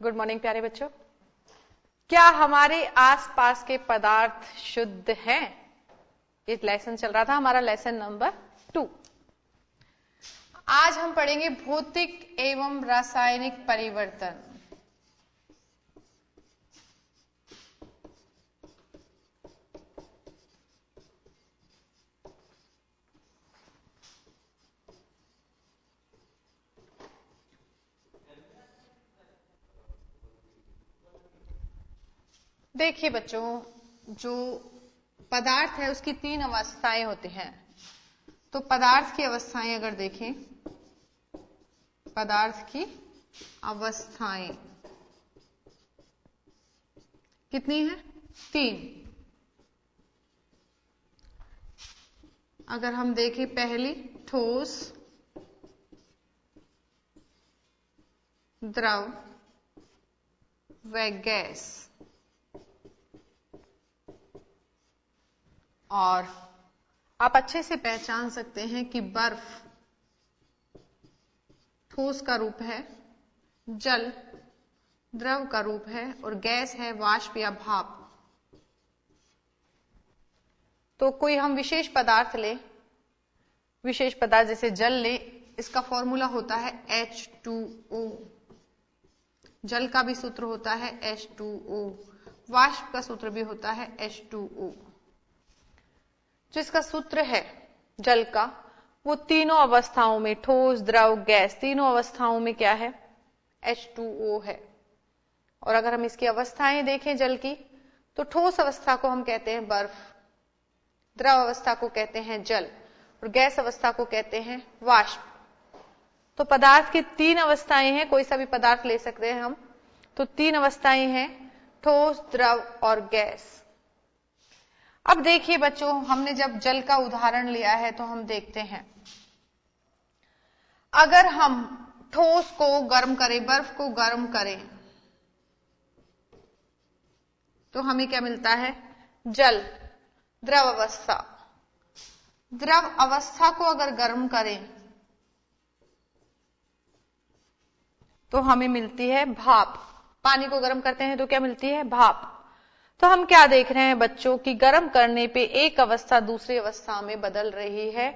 Good morning प्यारे बच्चों। क्या हमारे आसपास के पदार्थ शुद्ध हैं? ये लेसन चल रहा था हमारा, लेसन नंबर 2। आज हम पढ़ेंगे भौतिक एवं रासायनिक परिवर्तन। देखिए बच्चों, जो पदार्थ है उसकी 3 अवस्थाएं होती हैं। तो पदार्थ की अवस्थाएं अगर देखें, पदार्थ की अवस्थाएं कितनी है? 3। अगर हम देखें, पहली ठोस, द्रव व गैस। और आप अच्छे से पहचान सकते हैं कि बर्फ ठोस का रूप है, जल द्रव का रूप है और गैस है वाष्प या भाप। तो कोई हम विशेष पदार्थ ले, विशेष पदार्थ जैसे जल ले, इसका फॉर्मूला होता है H2O। जल का भी सूत्र होता है H2O, वाष्प का सूत्र भी होता है H2O। जो इसका सूत्र है जल का, वो तीनों अवस्थाओं में, ठोस द्रव गैस, तीनों अवस्थाओं में क्या है? H2O है। और अगर हम इसकी अवस्थाएं देखें जल की, तो ठोस अवस्था को हम कहते हैं बर्फ, द्रव अवस्था को कहते हैं जल और गैस अवस्था को कहते हैं वाष्प। तो पदार्थ की 3 अवस्थाएं हैं, कोई सा भी पदार्थ ले सकते हैं हम। तो 3 अवस्थाएं हैं, ठोस द्रव और गैस। अब देखिए बच्चों, हमने जब जल का उदाहरण लिया है तो हम देखते हैं, अगर हम ठोस को गर्म करें, बर्फ को गर्म करें, तो हमें क्या मिलता है? जल, द्रव अवस्था। द्रव अवस्था को अगर गर्म करें तो हमें मिलती है भाप। पानी को गर्म करते हैं तो क्या मिलती है? भाप। तो हम क्या देख रहे हैं बच्चों कि गर्म करने पे एक अवस्था दूसरी अवस्था में बदल रही है,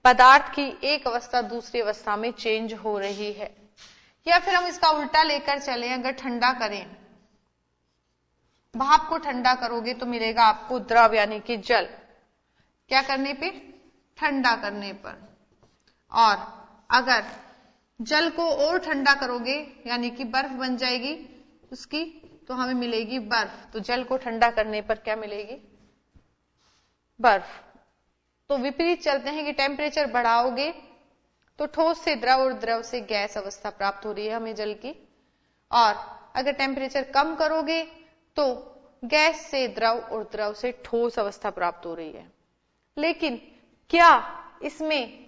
पदार्थ की एक अवस्था दूसरी अवस्था में चेंज हो रही है। या फिर हम इसका उल्टा लेकर चलें, अगर ठंडा करें, भाप को ठंडा करोगे तो मिलेगा आपको द्रव यानी कि जल। क्या करने पे? ठंडा करने पर। और अगर जल को और ठंडा करोगे यानी कि बर्फ बन जाएगी उसकी, तो हमें मिलेगी बर्फ। तो जल को ठंडा करने पर क्या मिलेगी? बर्फ। तो विपरीत चलते हैं कि टेम्परेचर बढ़ाओगे तो ठोस से द्रव और द्रव से गैस अवस्था प्राप्त हो रही है हमें जल की, और अगर टेम्परेचर कम करोगे तो गैस से द्रव और द्रव से ठोस अवस्था प्राप्त हो रही है। लेकिन क्या इसमें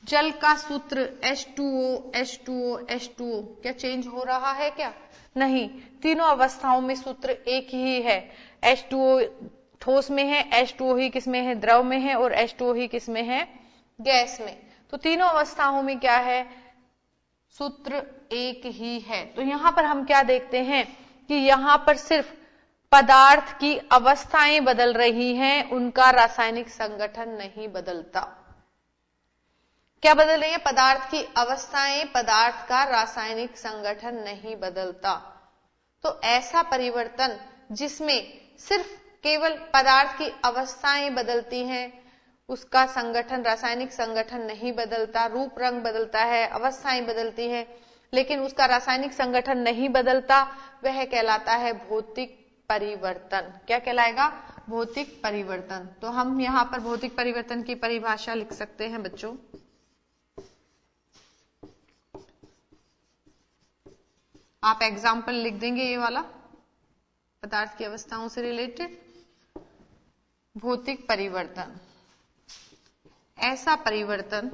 जल का सूत्र H2O, H2O, H2O क्या चेंज हो रहा है? क्या नहीं, तीनों अवस्थाओं में सूत्र एक ही है। H2O ठोस में है, H2O ही किसमें है? द्रव में है, और H2O ही किसमें है? गैस में। तो तीनों अवस्थाओं में क्या है? सूत्र एक ही है। तो यहां पर हम क्या देखते हैं कि यहां पर सिर्फ पदार्थ की अवस्थाएं बदल रही हैं, उनका रासायनिक संगठन नहीं बदलता। क्या बदल रही है? पदार्थ की अवस्थाएं, पदार्थ का रासायनिक संगठन नहीं बदलता। तो ऐसा परिवर्तन जिसमें सिर्फ केवल पदार्थ की अवस्थाएं बदलती हैं, उसका संगठन, रासायनिक संगठन नहीं बदलता। रूप रंग बदलता है, अवस्थाएं बदलती हैं, लेकिन उसका रासायनिक संगठन नहीं बदलता, वह कहलाता है भौतिक परिवर्तन। क्या कहलाएगा? भौतिक परिवर्तन। तो हम यहां पर भौतिक परिवर्तन की परिभाषा लिख सकते हैं बच्चों। आप एग्जाम्पल लिख देंगे ये वाला, पदार्थ की अवस्थाओं से रिलेटेड। भौतिक परिवर्तन ऐसा परिवर्तन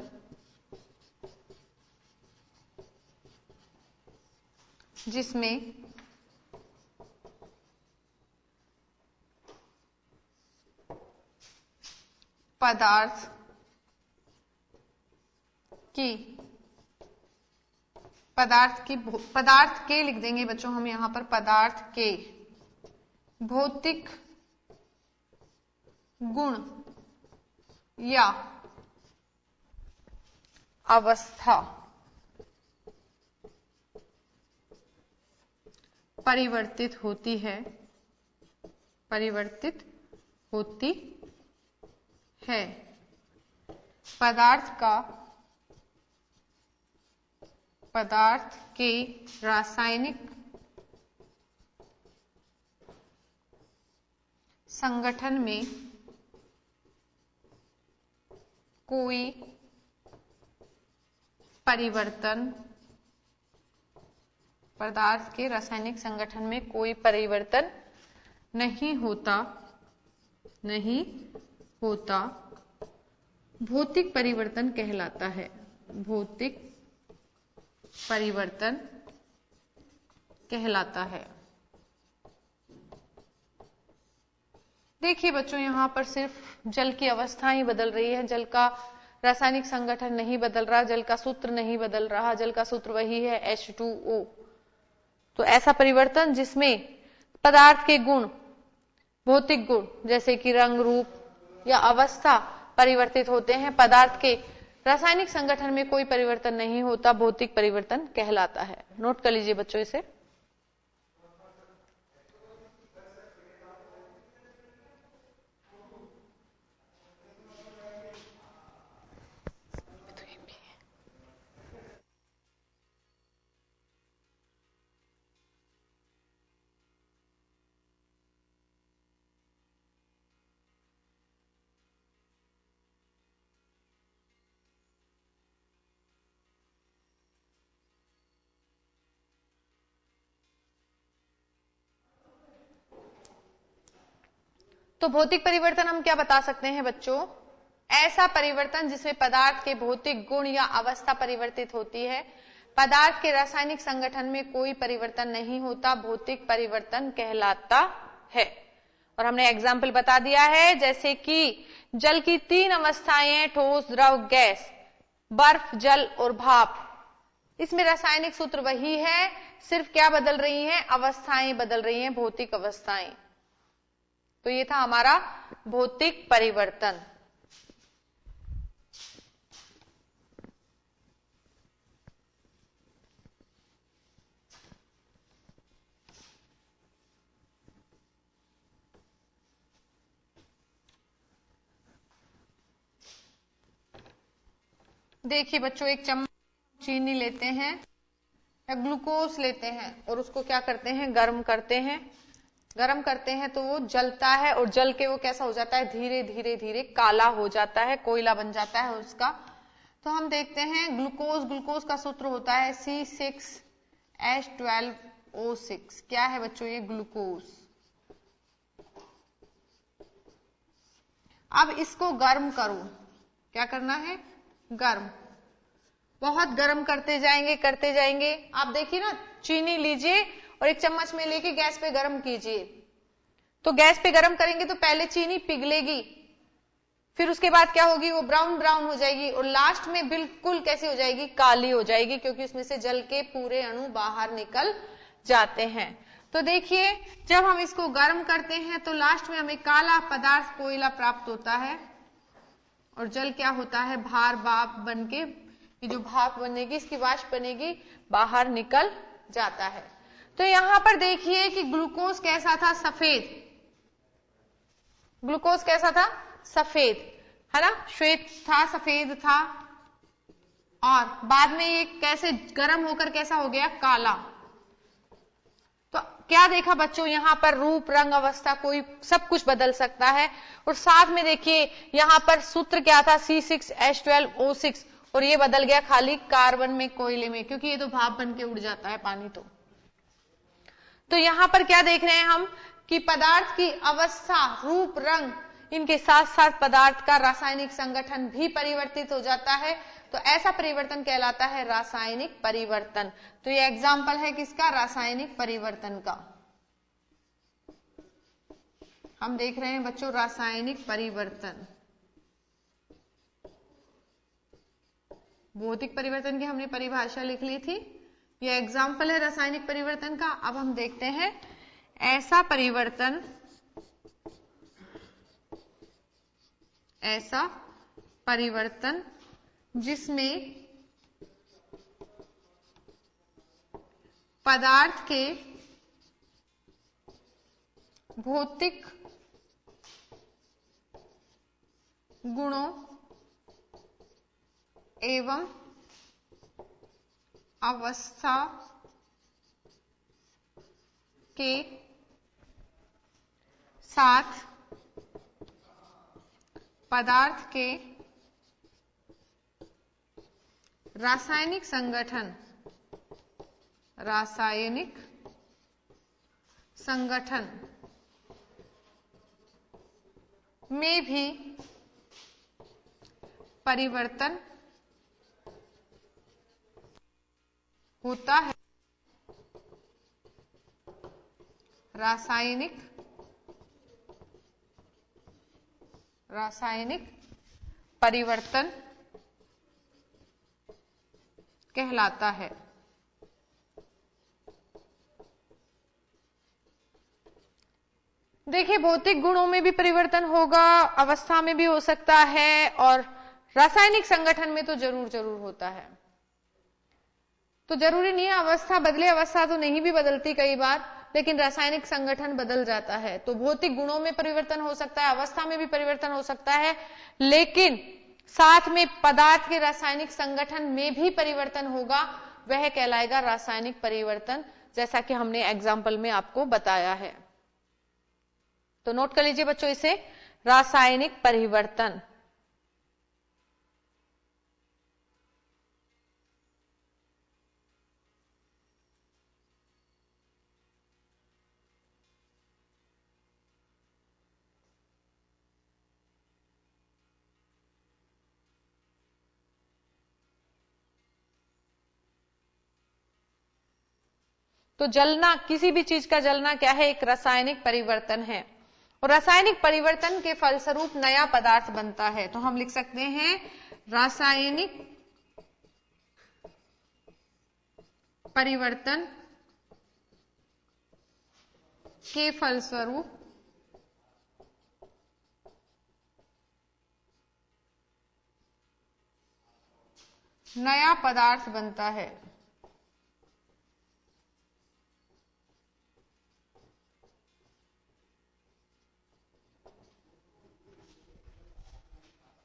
जिसमें पदार्थ की पदार्थ के लिख देंगे बच्चों हम यहां पर, पदार्थ के भौतिक गुण या अवस्था परिवर्तित होती है, पदार्थ के रासायनिक संगठन में कोई परिवर्तन, पदार्थ के रासायनिक संगठन में कोई परिवर्तन नहीं होता, भौतिक परिवर्तन कहलाता है, भौतिक परिवर्तन कहलाता है। देखिए बच्चों यहां पर सिर्फ जल की अवस्था ही बदल रही है, जल का रासायनिक संगठन नहीं बदल रहा, जल का सूत्र नहीं बदल रहा, जल का सूत्र वही है H2O। तो ऐसा परिवर्तन जिसमें पदार्थ के गुण, भौतिक गुण जैसे कि रंग, रूप या अवस्था परिवर्तित होते हैं, पदार्थ के रासायनिक संगठन में कोई परिवर्तन नहीं होता, भौतिक परिवर्तन कहलाता है। नोट कर लीजिए बच्चों इसे। तो भौतिक परिवर्तन हम क्या बता सकते हैं बच्चों? ऐसा परिवर्तन जिसमें पदार्थ के भौतिक गुण या अवस्था परिवर्तित होती है, पदार्थ के रासायनिक संगठन में कोई परिवर्तन नहीं होता, भौतिक परिवर्तन कहलाता है। और हमने एग्जाम्पल बता दिया है, जैसे कि जल की 3 अवस्थाएं हैं, ठोस, द्रव, गैस, बर्फ, जल और भाप। इसमें रासायनिक सूत्र वही है, सिर्फ क्या बदल रही हैं? अवस्थाएं बदल रही हैं, भौतिक अवस्थाएं। तो ये था हमारा भौतिक परिवर्तन। देखिए बच्चों, एक चम्मच चीनी लेते हैं या ग्लूकोज लेते हैं और उसको क्या करते हैं? गर्म करते हैं। गर्म करते हैं तो वो जलता है और जल के वो कैसा हो जाता है? धीरे धीरे धीरे काला हो जाता है, कोयला बन जाता है उसका। तो हम देखते हैं ग्लूकोज का सूत्र होता है C6H12O6। क्या है बच्चों ये? ग्लूकोज। अब इसको गर्म करो। क्या करना है? गर्म। बहुत गर्म करते जाएंगे। आप देखिए ना, चीनी लीजिए और एक चम्मच में लेके गैस पे गर्म कीजिए। तो गैस पे गर्म करेंगे तो पहले चीनी पिघलेगी, फिर उसके बाद क्या होगी? वो ब्राउन ब्राउन हो जाएगी और लास्ट में बिल्कुल कैसी हो जाएगी? काली हो जाएगी, क्योंकि उसमें से जल के पूरे अणु बाहर निकल जाते हैं। तो देखिए, जब हम इसको गर्म करते हैं तो लास्ट में हमें काला पदार्थ कोयला प्राप्त होता है और जल क्या होता है? भाप बनके, ये जो भाप बनेगी, इसकी वाष्प बनेगी, बाहर निकल जाता है। तो यहां पर देखिए कि ग्लूकोज कैसा था? सफेद। ग्लूकोज कैसा था? सफेद, है ना? श्वेत था, सफेद था। और बाद में ये कैसे गर्म होकर कैसा हो गया? काला। तो क्या देखा बच्चों? यहां पर रूप, रंग, अवस्था कोई सब कुछ बदल सकता है। और साथ में देखिए यहां पर सूत्र क्या था? C6H12O6, और ये बदल गया खाली कार्बन में, कोयले में, क्योंकि ये तो भाप बन के उड़ जाता है पानी। तो यहां पर क्या देख रहे हैं हम कि पदार्थ की अवस्था, रूप, रंग, इनके साथ साथ पदार्थ का रासायनिक संगठन भी परिवर्तित हो जाता है। तो ऐसा परिवर्तन कहलाता है रासायनिक परिवर्तन। तो ये एग्जाम्पल है किसका? रासायनिक परिवर्तन का। हम देख रहे हैं बच्चों रासायनिक परिवर्तन। भौतिक परिवर्तन की हमने परिभाषा लिख ली थी ये एग्जाम्पल है रासायनिक परिवर्तन का। अब हम देखते हैं ऐसा परिवर्तन जिसमें पदार्थ के भौतिक गुणों एवं अवस्था के साथ पदार्थ के रासायनिक संगठन में भी परिवर्तन होता है। रासायनिक परिवर्तन कहलाता है। देखिए, भौतिक गुणों में भी परिवर्तन होगा, अवस्था में भी हो सकता है, और रासायनिक संगठन में तो जरूर होता है। तो जरूरी नहीं है अवस्था बदले, अवस्था तो नहीं भी बदलती कई बार, लेकिन रासायनिक संगठन बदल जाता है। तो भौतिक गुणों में परिवर्तन हो सकता है, अवस्था में भी परिवर्तन हो सकता है, लेकिन साथ में पदार्थ के रासायनिक संगठन में भी परिवर्तन होगा, वह कहलाएगा रासायनिक परिवर्तन, जैसा कि हमने एग्जाम्पल में आपको बताया है। तो नोट कर लीजिए बच्चों इसे, रासायनिक परिवर्तन। तो जलना, किसी भी चीज का जलना क्या है? एक रासायनिक परिवर्तन है, और रासायनिक परिवर्तन के फलस्वरूप नया पदार्थ बनता है। तो हम लिख सकते हैं रासायनिक परिवर्तन के फलस्वरूप नया पदार्थ बनता है।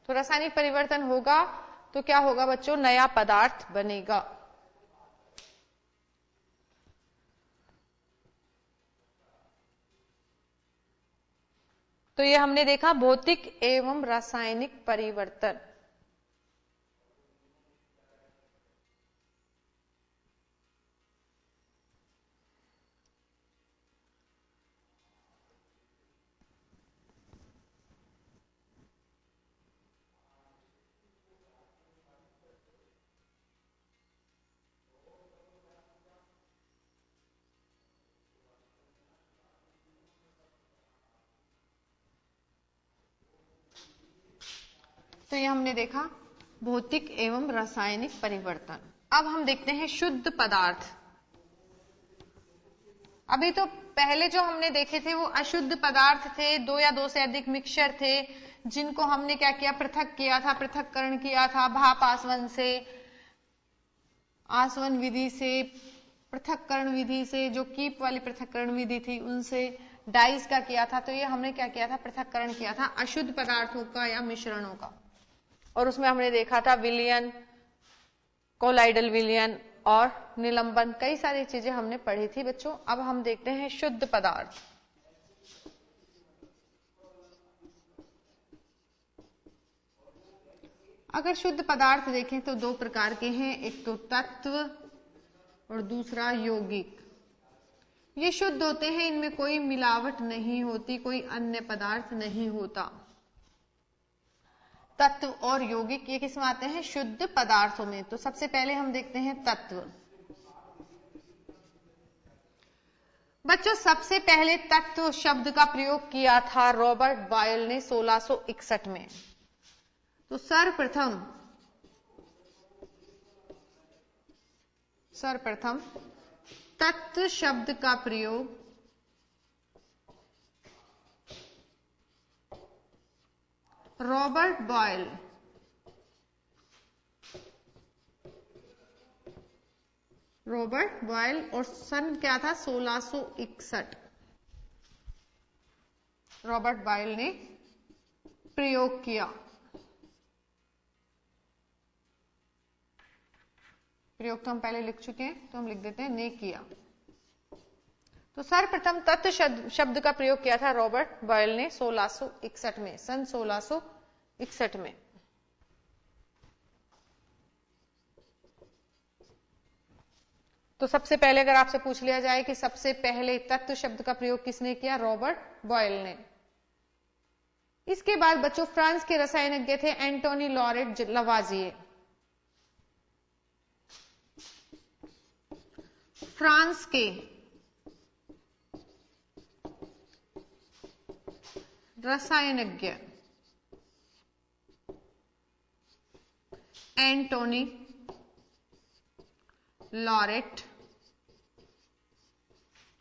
तो रासायनिक परिवर्तन होगा तो क्या होगा बच्चों? नया पदार्थ बनेगा। तो ये हमने देखा भौतिक एवं रासायनिक परिवर्तन। तो ये हमने देखा भौतिक एवं रासायनिक परिवर्तन। अब हम देखते हैं शुद्ध पदार्थ। अभी तो पहले जो हमने देखे थे वो अशुद्ध पदार्थ थे, दो या दो से अधिक मिक्सचर थे, जिनको हमने क्या किया? पृथक किया था, पृथक्करण किया था भाप आसवन से, आसवन विधि से, पृथक्करण विधि से, जो कीप वाली पृथक्करण विधि थी उनसे, डाइस का किया था। तो ये हमने क्या किया था? पृथक्करण किया था अशुद्ध पदार्थों का या मिश्रणों का, और उसमें हमने देखा था विलयन, कोलाइडल विलयन और निलंबन, कई सारी चीजें हमने पढ़ी थी बच्चों। अब हम देखते हैं शुद्ध पदार्थ। अगर शुद्ध पदार्थ देखें तो दो प्रकार के हैं, एक तो तत्व और दूसरा यौगिक। ये शुद्ध होते हैं, इनमें कोई मिलावट नहीं होती, कोई अन्य पदार्थ नहीं होता। तत्व और यौगिक ये किसमें आते हैं? शुद्ध पदार्थों में। तो सबसे पहले हम देखते हैं तत्व। बच्चों सबसे पहले तत्व शब्द का प्रयोग किया था रॉबर्ट बॉयल ने 1661 में। तो सर्वप्रथम सर्वप्रथम तत्व शब्द का प्रयोग रॉबर्ट बॉयल और सन क्या था 1661 रॉबर्ट बॉयल ने प्रयोग किया। प्रयोग तो हम पहले लिख चुके हैं, तो हम लिख देते हैं ने किया। तो सर्वप्रथम तत्व शब्द का प्रयोग किया था रॉबर्ट बॉयल ने 1661 में, सन 1661 में। तो सबसे पहले अगर आपसे पूछ लिया जाए कि सबसे पहले तत्व शब्द का प्रयोग किसने किया, रॉबर्ट बॉयल ने। इसके बाद बच्चों फ्रांस के रसायनज्ञ थे एंटोनी लॉरेट लवाजिए। फ्रांस के रसायनज्ञ एंटोनी लॉरेट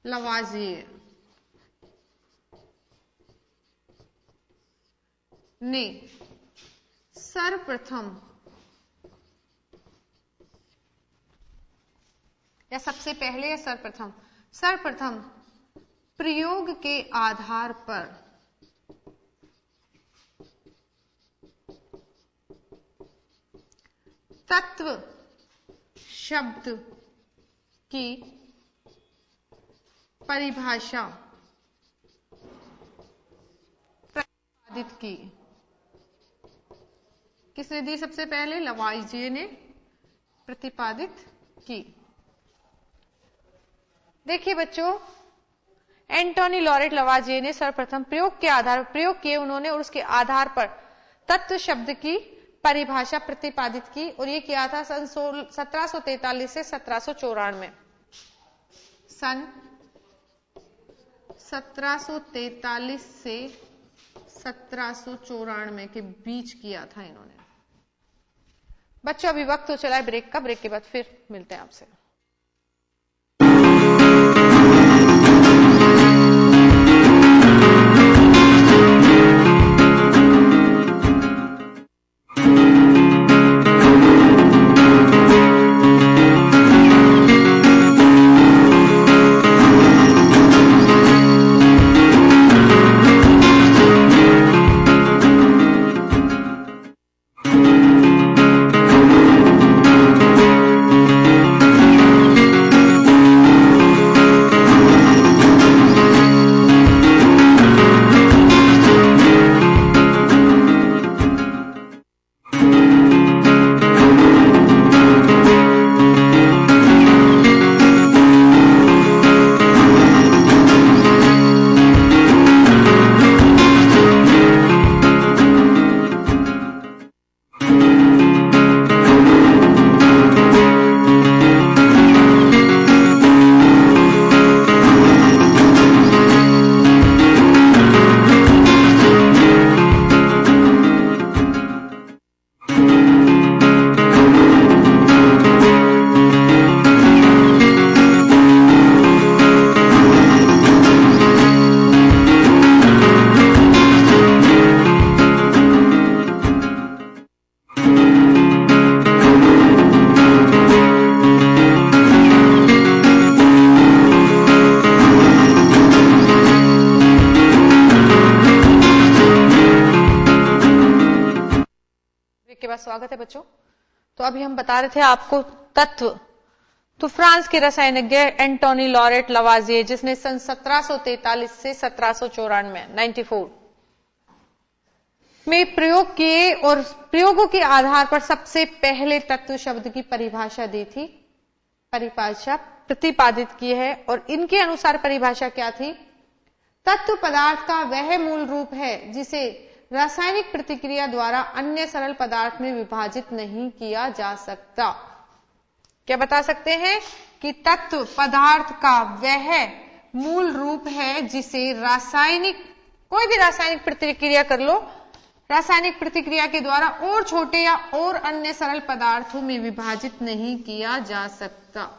लवाजिए ने सर्वप्रथम या सबसे पहले या सर्वप्रथम प्रयोग के आधार पर तत्व शब्द की परिभाषा प्रतिपादित की। किसने दी सबसे पहले, लवाइजिए ने प्रतिपादित की। देखिए बच्चों, एंटोनी लॉरेट लवाजिए ने सर्वप्रथम प्रयोग के आधार पर प्रयोग किए उन्होंने, और उसके आधार पर तत्व शब्द की परिभाषा प्रतिपादित की, और ये किया था सन 1743 से 1794 सन 1743 से 1794 के बीच किया था इन्होंने। बच्चों अभी वक्त तो चला है ब्रेक का, ब्रेक के बाद फिर मिलते हैं आपसे। स्वागत है बच्चों। तो अभी हम बता रहे थे आपको तत्व। तो फ्रांस के रसायनज्ञ एंटोनी लॉरेट लवाजिए, जिसने सन 1743 से 1794 94 में प्रयोग किए और प्रयोगों के आधार पर सबसे पहले तत्व शब्द की परिभाषा दी थी, परिभाषा प्रतिपादित की है। और इनके अनुसार परिभाषा क्या थी? तत्व पदार्थ का वह मूल रूप है जिसे रासायनिक प्रतिक्रिया द्वारा अन्य सरल पदार्थ में विभाजित नहीं किया जा सकता। क्या बता सकते हैं कि तत्व पदार्थ का वह मूल रूप है जिसे कोई भी रासायनिक प्रतिक्रिया कर लो, रासायनिक प्रतिक्रिया के द्वारा और छोटे या और अन्य सरल पदार्थों में विभाजित नहीं किया जा सकता।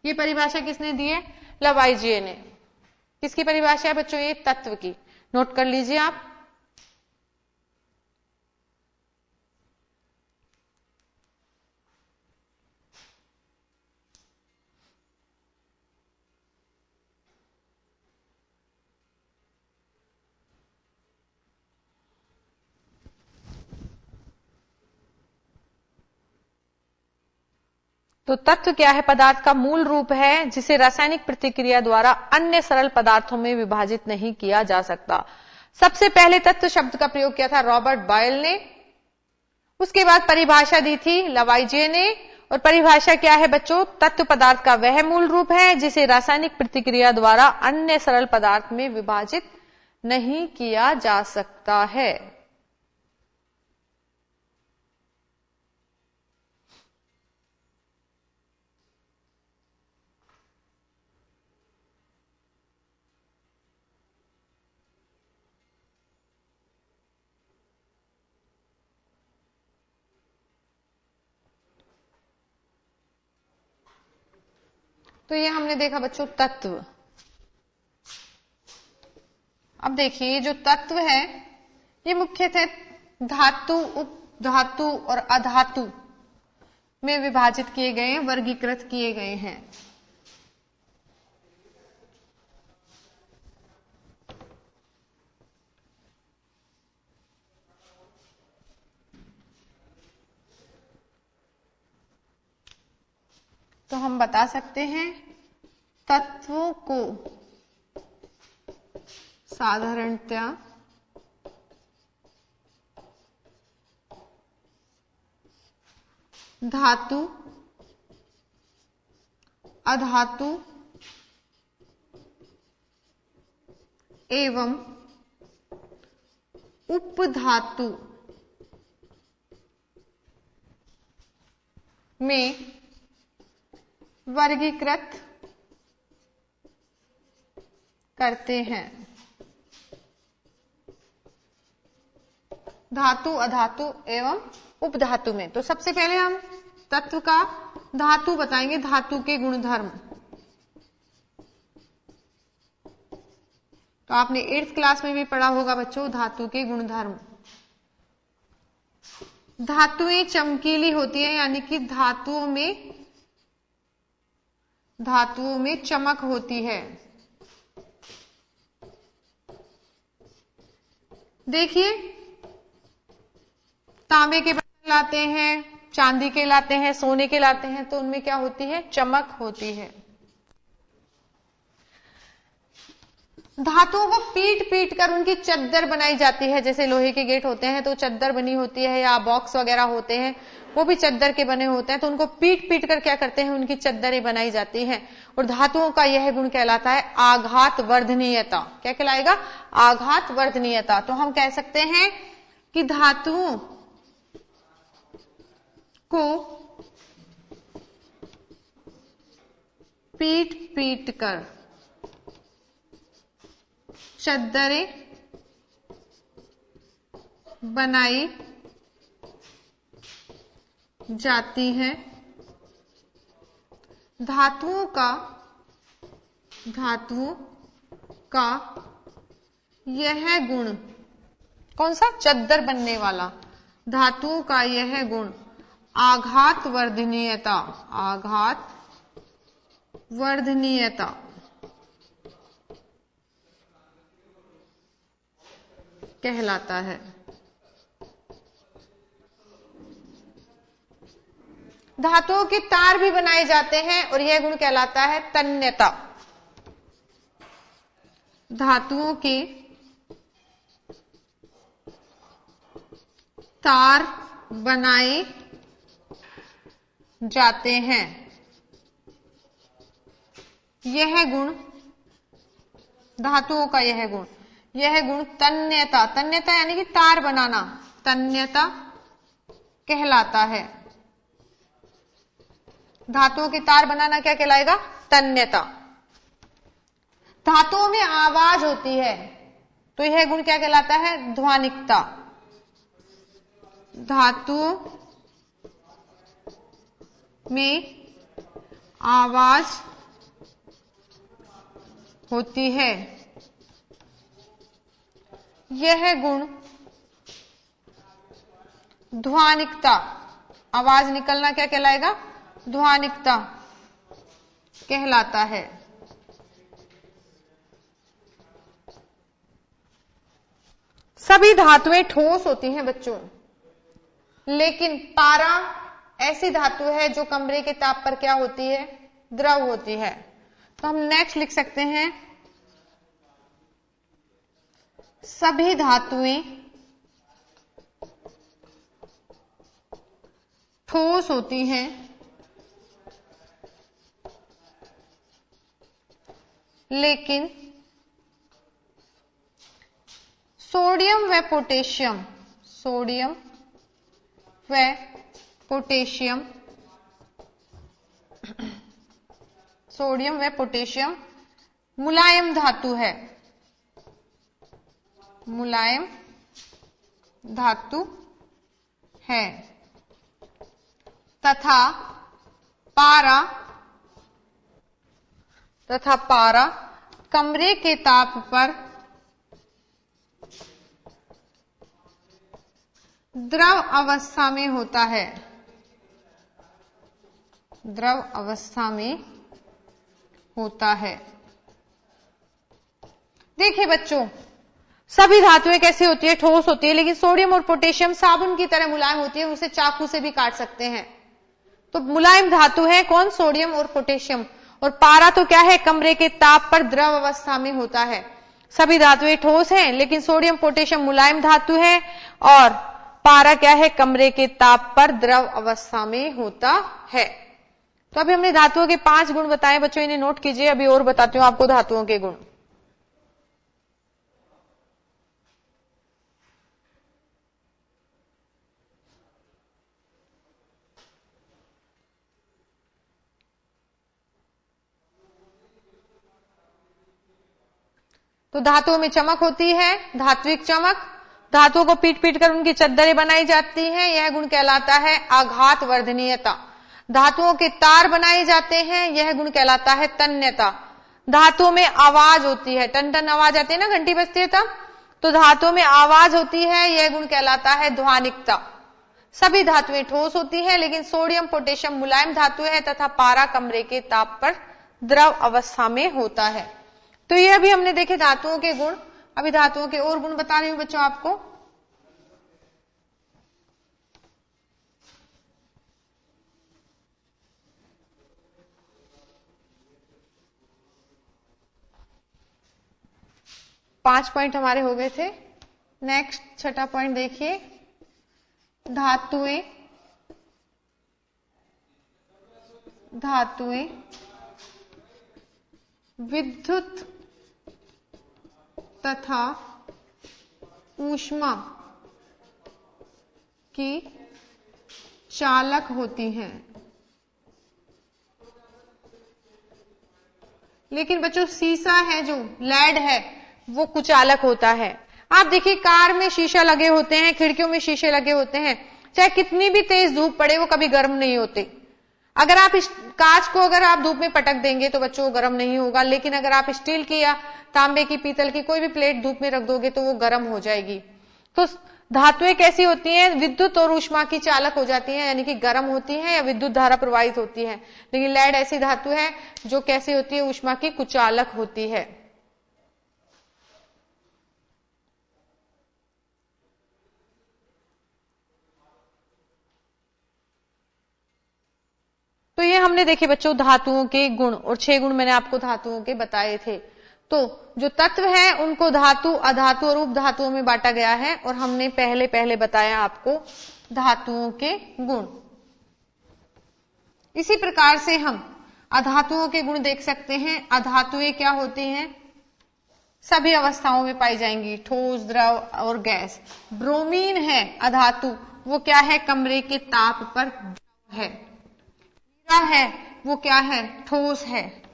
ये परिभाषा किसने दी है? लवाइजिए ने। किसकी परिभाषा है बच्चों? ये तत्व की। नोट कर लीजिए आप। तो तत्व क्या है? पदार्थ का मूल रूप है जिसे रासायनिक प्रतिक्रिया द्वारा अन्य सरल पदार्थों में विभाजित नहीं किया जा सकता। सबसे पहले तत्व शब्द का प्रयोग किया था रॉबर्ट बॉयल ने। उसके बाद परिभाषा दी थी लवाइजिए ने। और परिभाषा क्या है बच्चों? तत्व पदार्थ का वह मूल रूप है जिसे रासायनिक प्रतिक्रिया द्वारा अन्य सरल पदार्थ में विभाजित नहीं किया जा सकता है। तो ये हमने देखा बच्चों तत्व। अब देखिए ये जो तत्व है ये मुख्यतः धातु, उपधातु और अधातु में विभाजित किए गए हैं, वर्गीकृत किए गए हैं। तो हम बता सकते हैं तत्वों को साधारणतया धातु, अधातु एवं उपधातु में वर्गीकृत करते हैं। धातु, अधातु एवं उपधातु में। तो सबसे पहले हम तत्व का धातु बताएंगे, धातु के गुणधर्म। तो आपने 8th क्लास में भी पढ़ा होगा बच्चों धातु के गुणधर्म। धातुएं चमकीली होती है, यानी कि धातुओं में चमक होती है। देखिए तांबे के बर्तन लाते हैं, चांदी के लाते हैं, सोने के लाते हैं, तो उनमें क्या होती है? चमक होती है। धातुओं को पीट पीट कर उनकी चद्दर बनाई जाती है। जैसे लोहे के गेट होते हैं तो चद्दर बनी होती है, या बॉक्स वगैरह होते हैं वो भी चद्दर के बने होते हैं। तो उनको पीट पीट कर क्या करते हैं? उनकी चद्दरें बनाई जाती हैं। और धातुओं का यह गुण कहलाता है आघात वर्धनीयता। क्या कहलाएगा? आघात वर्धनीयता। तो हम कह सकते हैं कि धातुओं को पीट पीट कर चद्दरें बनाई जाती हैं। धातुओं का यह गुण, कौन सा? चद्दर बनने वाला। धातुओं का यह गुण आघात वर्धनीयता, आघात वर्धनीयता कहलाता है। धातुओं के तार भी बनाए जाते हैं और यह गुण कहलाता है तन्यता। धातुओं के तार बनाए जाते हैं, यह गुण, धातुओं का यह गुण तन्यता, तन्यता यानी कि तार बनाना, तन्यता कहलाता है। धातुओं के तार बनाना क्या कहलाएगा? तन्यता। धातुओं में आवाज होती है तो यह गुण क्या कहलाता है? ध्वनिकता। धातुओं में आवाज होती है। यह गुण ध्वनिकता, आवाज निकलना क्या कहलाएगा? ध्वनिकता कहलाता है। सभी धातुएं ठोस होती हैं बच्चों, लेकिन पारा ऐसी धातु है जो कमरे के ताप पर क्या होती है? द्रव होती है। तो हम नेक्स्ट लिख सकते हैं, सभी धातुएं ठोस होती हैं, लेकिन सोडियम व पोटेशियम, सोडियम व पोटेशियम, सोडियम व पोटेशियम मुलायम धातु है, मुलायम धातु है, तथा पारा कमरे के ताप पर द्रव अवस्था में होता है, द्रव अवस्था में होता है। देखिए बच्चों, सभी धातुएं कैसी होती है? ठोस होती है, लेकिन सोडियम और पोटेशियम साबुन की तरह मुलायम होती है, उसे चाकू से भी काट सकते हैं। तो मुलायम धातु है कौन? सोडियम और पोटेशियम। और पारा तो क्या है? कमरे के ताप पर द्रव अवस्था में होता है। सभी धातुएं ठोस हैं, लेकिन सोडियम पोटेशियम मुलायम धातु है, और पारा क्या है? कमरे के ताप पर द्रव अवस्था में होता है। तो अभी हमने धातुओं के 5 गुण बताए बच्चों, इन्हें नोट कीजिए। अभी और बताती हूं आपको धातुओं के गुण। तो धातुओं में चमक होती है, धात्विक चमक। धातुओं को पीट पीट कर उनकी चद्दरें बनाई जाती हैं, यह गुण कहलाता है आघात वर्धनीयता। धातुओं के तार बनाए जाते हैं, यह गुण कहलाता है तन्यता। धातुओं में आवाज होती है, टन टन आवाज आती है ना, घंटी बजती है तब, तो धातुओं में आवाज होती है, यह गुण कहलाता है ध्वनिकता। सभी धातुएं ठोस होती हैं, लेकिन सोडियम पोटेशियम मुलायम धातु है, तथा पारा कमरे के ताप पर द्रव अवस्था में होता है। तो ये अभी हमने देखे धातुओं के गुण। अभी धातुओं के और गुण बता रही हूं बच्चों आपको। पांच पॉइंट हमारे हो गए थे। नेक्स्ट छठा पॉइंट देखिए, धातुएं विद्युत तथा ऊष्मा की चालक होती हैं। लेकिन बच्चों शीशा है जो लेड है वो कुचालक होता है। आप देखिए कार में शीशा लगे होते हैं, खिड़कियों में शीशे लगे होते हैं, चाहे कितनी भी तेज धूप पड़े वो कभी गर्म नहीं होते। अगर आप इस कांच को अगर आप धूप में पटक देंगे तो बच्चों गर्म नहीं होगा, लेकिन अगर आप स्टील की या तांबे की, पीतल की कोई भी प्लेट धूप में रख दोगे तो वो गर्म हो जाएगी। तो धातुएं कैसी होती हैं? विद्युत और ऊष्मा की चालक हो जाती हैं, यानी कि गर्म होती हैं या विद्युत धारा प्रवाहित होती है। लेकिन लेड ऐसी धातु है जो कैसी होती है? ऊष्मा की कुचालक होती है। तो ये हमने देखे बच्चों धातुओं के गुण, और 6 गुण मैंने आपको धातुओं के बताए थे। तो जो तत्व है उनको धातु, अधातु और उपधातुओं में बांटा गया है, और हमने पहले बताया आपको धातुओं के गुण। इसी प्रकार से हम अधातुओं के गुण देख सकते हैं। अधातुएं क्या होती हैं? सभी अवस्थाओं में पाई जाएंगी, ठोस, द्रव और गैस। ब्रोमीन है अधातु, वो क्या है? कमरे के ताप पर है। है वो क्या है? ठोस है।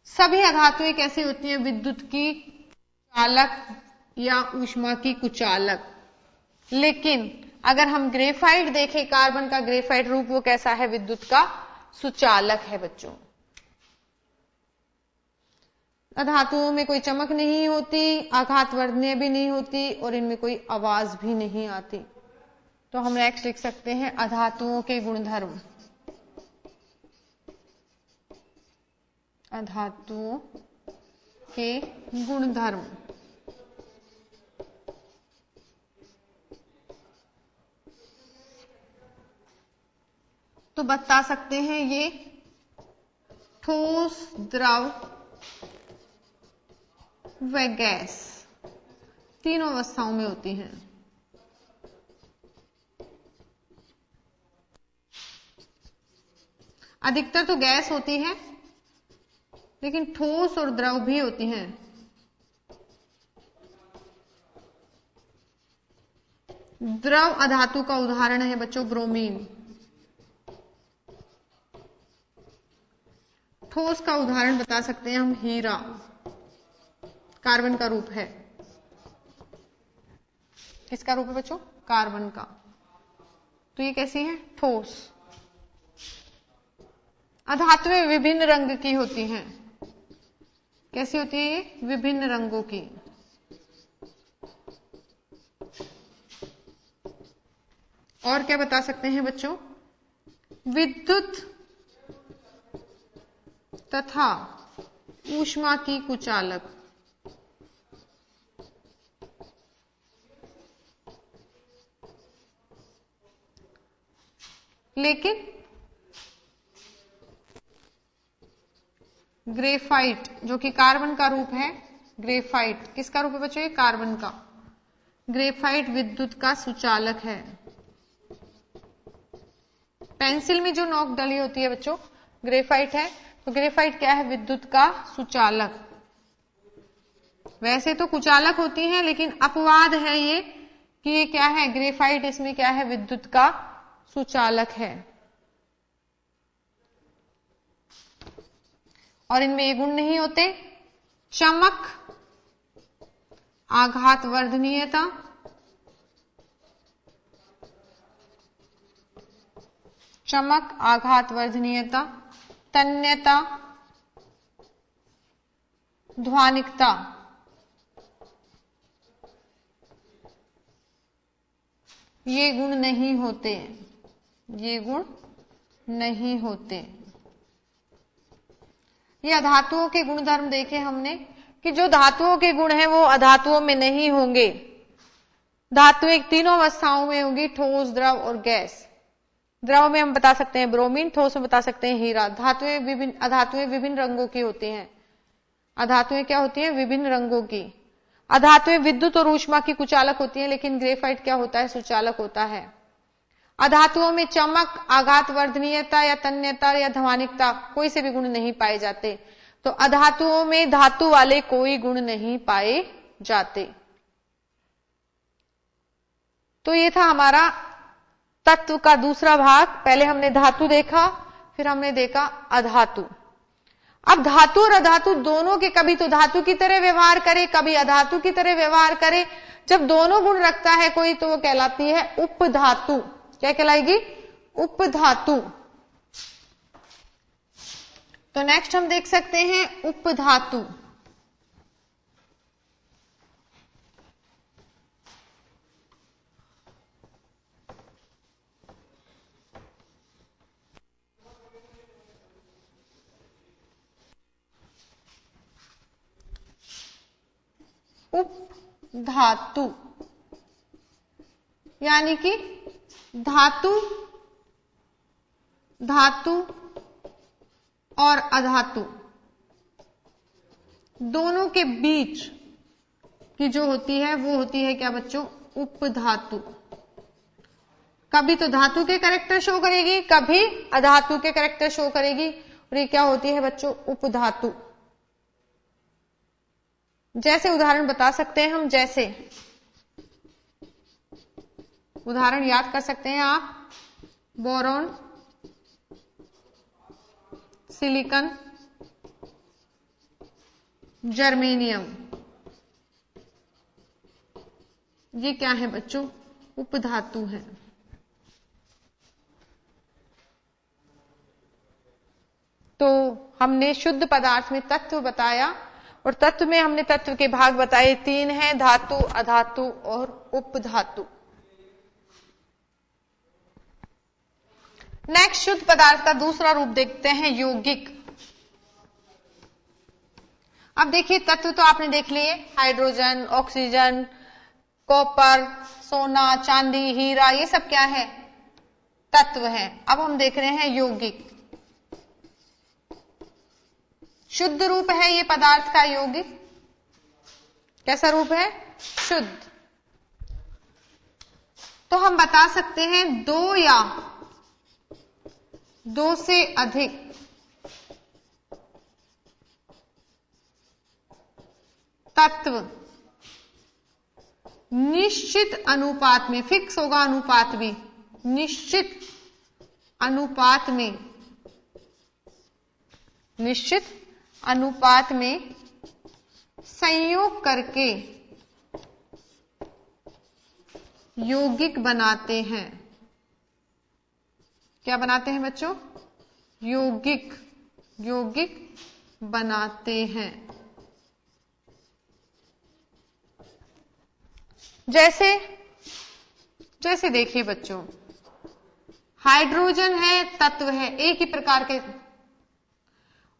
सभी अधातुएं कैसी होती हैं? विद्युत की चालक या ऊष्मा की कुचालक। लेकिन अगर हम ग्रेफाइट देखें, कार्बन का ग्रेफाइट रूप वो कैसा है? विद्युत का सुचालक है बच्चों। अधातुओं में कोई चमक नहीं होती, आघातवर्धनीय भी नहीं होती और इनमें कोई आवाज भी नहीं आती। तो हम नेक्स्ट लिख सकते हैं अधातुओं के गुणधर्म। अधातुओं के गुणधर्म। तो बता सकते हैं ये ठोस, द्रव व गैस तीनों अवस्थाओं में होती हैं। अधिकतर तो गैस होती है, लेकिन ठोस और द्रव भी होती हैं। द्रव अधातु का उदाहरण है बच्चों ब्रोमीन। ठोस का उदाहरण बता सकते हैं हम हीरा, कार्बन का रूप है। किसका रूप है बच्चों? कार्बन का। तो ये कैसी है? ठोस। अधातुएं विभिन्न रंग की होती हैं। कैसी होती है ये? विभिन्न रंगों की। और क्या बता सकते हैं बच्चों? विद्युत तथा ऊष्मा की कुचालक। लेकिन ग्रेफाइट जो कि कार्बन का रूप है, ग्रेफाइट किसका रूप है बच्चों? ये कार्बन का। ग्रेफाइट विद्युत का सुचालक है। पेंसिल में जो नोक डली होती है बच्चों, ग्रेफाइट है। तो ग्रेफाइट क्या है? विद्युत का सुचालक। वैसे तो कुचालक होती है, लेकिन अपवाद है ये कि ये क्या है? ग्रेफाइट इसमें क्या है? विद्युत का सुचालक है। और इनमें ये गुण नहीं होते: चमक, आघातवर्धनीयता, चमक, आघातवर्धनीयता, तन्यता, ध्वनिकता। ये गुण नहीं होते। ये गुण नहीं होते। ये अधातुओं के गुणधर्म देखे हमने कि जो धातुओं के गुण हैं वो अधातुओं में नहीं होंगे। धातुएं तीनों अवस्थाओं में होंगी: ठोस, द्रव और गैस। द्रव में हम बता सकते हैं ब्रोमीन, ठोस में बता सकते हैं हीरा। अधातुएं विभिन्न रंगों की होती हैं। अधातुएं क्या होती हैं? विभिन्न रंगों की। अधातुएं विद्युत और ऊष्मा की कुचालक होती हैं, लेकिन ग्रेफाइट क्या होता है? सुचालक होता है। अधातुओं में चमक, आघातवर्धनीयता या तन्यता या ध्वनिकता कोई से भी गुण नहीं पाए जाते। तो अधातुओं में धातु वाले कोई गुण नहीं पाए जाते। तो ये था हमारा तत्व का दूसरा भाग। पहले हमने धातु देखा, फिर हमने देखा अधातु। अब धातु और अधातु दोनों के कभी तो धातु की तरह व्यवहार करे, कभी अधातु की तरह व्यवहार करे। जब दोनों गुण रखता है कोई, तो वो कहलाती है उपधातु। क्या कहलाएगी? उपधातु। तो नेक्स्ट हम देख सकते हैं उपधातु। उपधातु यानी कि धातु, धातु और अधातु दोनों के बीच की जो होती है वो होती है क्या बच्चों? उपधातु। कभी तो धातु के कैरेक्टर शो करेगी, कभी अधातु के कैरेक्टर शो करेगी, और ये क्या होती है बच्चों? उपधातु। जैसे उदाहरण बता सकते हैं हम, जैसे उदाहरण याद कर सकते हैं आप: बोरॉन, सिलिकॉन, जर्मेनियम। ये क्या है बच्चों? उपधातु है। तो हमने शुद्ध पदार्थ में तत्व बताया और तत्व में हमने तत्व के भाग बताए 3 हैं, धातु, अधातु और उपधातु। नेक्स्ट शुद्ध पदार्थ का दूसरा रूप देखते हैं, यौगिक। अब देखिए तत्व तो आपने देख लिए, हाइड्रोजन, ऑक्सीजन, कॉपर, सोना, चांदी, हीरा, ये सब क्या है? तत्व है। अब हम देख रहे हैं यौगिक। शुद्ध रूप है ये पदार्थ का यौगिक। कैसा रूप है? शुद्ध। तो हम बता सकते हैं 2 या 2 से अधिक तत्व निश्चित अनुपात में, फिक्स होगा अनुपात भी, निश्चित अनुपात में संयोग करके यौगिक बनाते हैं। क्या बनाते हैं बच्चों? यौगिक बनाते हैं। जैसे देखिए बच्चों, हाइड्रोजन है, तत्व है, एक ही प्रकार के।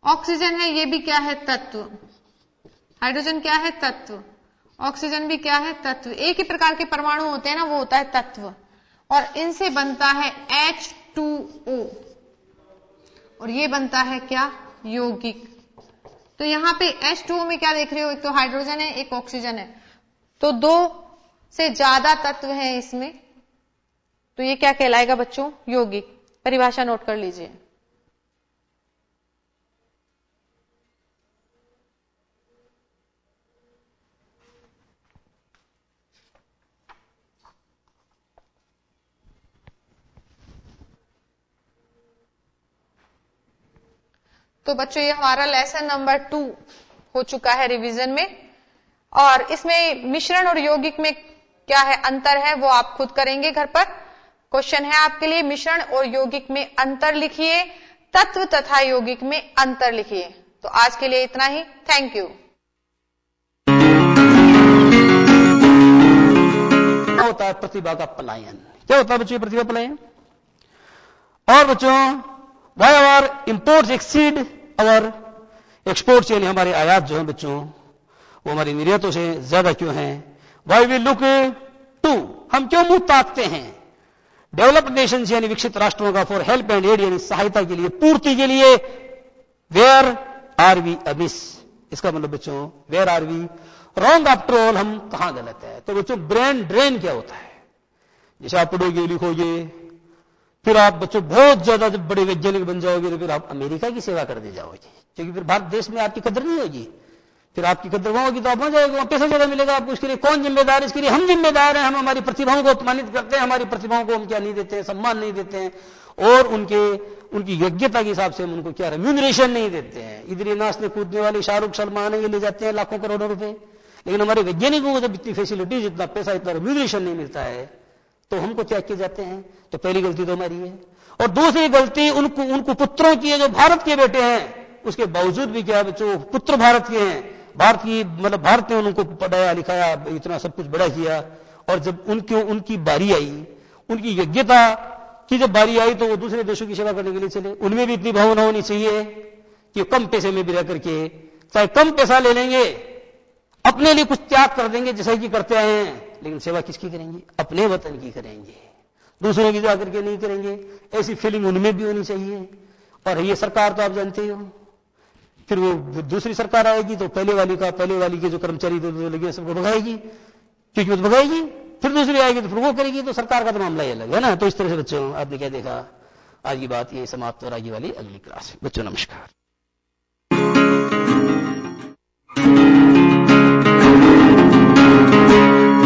ऑक्सीजन है, ये भी क्या है? तत्व। हाइड्रोजन क्या है? तत्व। ऑक्सीजन भी क्या है? तत्व। एक ही प्रकार के परमाणु होते हैं ना, वो होता है तत्व। और इनसे बनता है H2O, और ये बनता है क्या? यौगिक। तो यहां पे H2O में क्या देख रहे हो? एक तो हाइड्रोजन है, एक ऑक्सीजन है, तो 2 से ज्यादा तत्व है इसमें, तो ये क्या कहलाएगा बच्चों? यौगिक। परिभाषा नोट कर लीजिए। तो बच्चों ये हमारा लेसन नंबर 2 हो चुका है रिवीजन में, और इसमें मिश्रण और यौगिक में क्या है अंतर है वो आप खुद करेंगे घर पर। क्वेश्चन है आपके लिए, मिश्रण और यौगिक में अंतर लिखिए, तत्व तथा यौगिक में अंतर लिखिए। तो आज के लिए इतना ही। Thank you. क्या होता है? प्रतिभा का पलायन। क्या होता है बच्चों? प्रतिभा पलायन। और बच्चों, why our imports exceed our exports, यानी हमारे आयात जो है बच्चों वो हमारी निर्यातों से ज्यादा क्यों है? वाई वी लुक टू, हम क्यों मुंह ताकते हैं डेवलप्ड नेशंस यानी विकसित राष्ट्रों का फॉर हेल्प एंड एड यानी सहायता के लिए, पूर्ति के लिए, वेयर आर वी अमिस, इसका मतलब बच्चों where are we wrong after all, हम कहां गलत है। तो बच्चों ब्रेन ड्रेन क्या होता है? जैसे आप पढ़ोगे लिखोगे, फिर आप बच्चों बहुत ज्यादा जब बड़े वैज्ञानिक बन जाओगे तो फिर आप अमेरिका की सेवा करने जाओगे, क्योंकि फिर भारत देश में आपकी कदर नहीं होगी। फिर आपकी कदर वहां होगी तो आप वहां जाएंगे, वहां पैसा ज्यादा मिलेगा आपको। इसके लिए कौन जिम्मेदार है? इसके लिए हम जिम्मेदार हैं। हम हमारी प्रतिभाओं को अपमानित करते हैं, हमारी प्रतिभाओं को हम क्या नहीं देते हैं? सम्मान नहीं देते हैं, और उनकी योग्यता के हिसाब से हम उनको क्या रेम्यूनरेशन नहीं देते हैं। इधर ये नाचने कूदने वाले शाहरुख सलमान ये ले जाते हैं लाखों करोड़ों रुपए, लेकिन हमारे वैज्ञानिकों को जब इतनी फैसिलिटीज, इतना पैसा, इतना रेम्यूनरेशन नहीं मिलता है तो हमको त्याग किए जाते हैं। तो पहली गलती तो हमारी है। और दूसरी गलती उनको पुत्रों की है जो भारत के बेटे हैं, उसके बावजूद भी क्या बच्चों पुत्र भारत के हैं, भारत की मतलब भारत ने उनको पढ़ाया लिखाया, इतना सब कुछ बड़ा किया, और जब उनकी बारी आई, उनकी योग्यता की जब बारी आई तो वो दूसरे देशों की सेवा करने के लिए चले। उनमें भी इतनी भावना होनी चाहिए कि कम पैसे में भी रह करके चाहे कम पैसा ले लेंगे, अपने लिए कुछ त्याग कर देंगे जैसा कि करते आए हैं, लेकिन सेवा किसकी करेंगे? अपने वतन की करेंगे, दूसरों की जाकर के नहीं करेंगे। ऐसी फीलिंग उनमें भी होनी चाहिए। और ये सरकार तो आप जानते हो, फिर वो दूसरी सरकार आएगी तो पहले वाली के जो कर्मचारी लगे सबको भगाएगी, क्योंकि वो भगाएगी, फिर दूसरी आएगी तो फिर वो करेगी। तो सरकार का तो मामला ही अलग है ना। तो इस तरह से बच्चों आपने क्या देखा, आज की बात ये समाप्त हो, आगे वाली अगली क्लास। बच्चों नमस्कार।